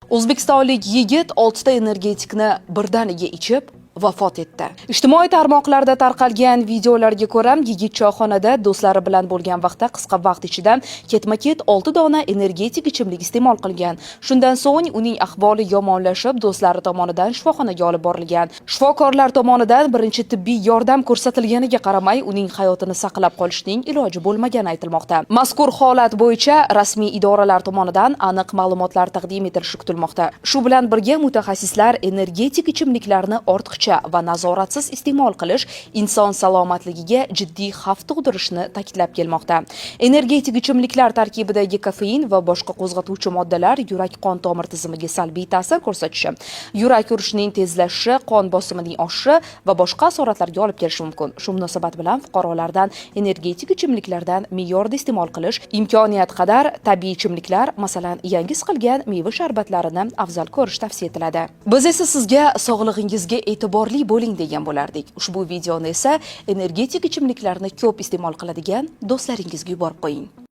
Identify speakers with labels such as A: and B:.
A: O'zbekistonlik yigit 6 ta energetikni birdaniga ichib vafot etdi. Ijtimoiy tarmoqlarda tarqalgan videolarga ko'ra, yigit choyxonada do'stlari bilan bo'lgan vaqtda qisqa vaqt ichida ketma-ket 6 dona energetik ichimlik iste'mol qilgan. Shundan so'ng uning ahvoli yomonlashib, do'stlari tomonidan shifoxonaga olib borilgan. Shifokorlar tomonidan birinchi tibbiy yordam ko'rsatilganiga qaramay, uning hayotini saqlab qolishning iloji bo'lmagani aytilmoqda. Mazkur holat bo'yicha rasmiy idoralar tomonidan aniq ma'lumotlar taqdim etilishi kutilmoqda. Shu bilan birga mutaxassislar energetik ichimliklarni ortiqcha va nazoratsiz iste'mol qilish inson salomatligiga jiddiy xavf tug'dirishini ta'kidlab kelmoqda. Energetik ichimliklar tarkibidagi kofein va boshqa qo'zg'atuvchi moddalar yurak-qon tomir tizimiga salbiy ta'sir ko'rsatishi, yurak urishining tezlashishi, qon bosimining oshishi va boshqa asoratlarga olib kelishi mumkin. Shu munosabat bilan fuqarolardan energetik ichimliklardan me'yorda iste'mol qilish, imkoniyat qadar tabiiy ichimliklar, masalan, yangi siqilgan meva sharbatlarini afzal ko'rish tavsiya etiladi. Biz esa sizga sog'lig'ingizga e'tiborli bo'ling degan bo'lardik. Ushbu videoni esa energetik ichimliklarni ko'p iste'mol qiladigan do'stlaringizga yuborib qo'ying.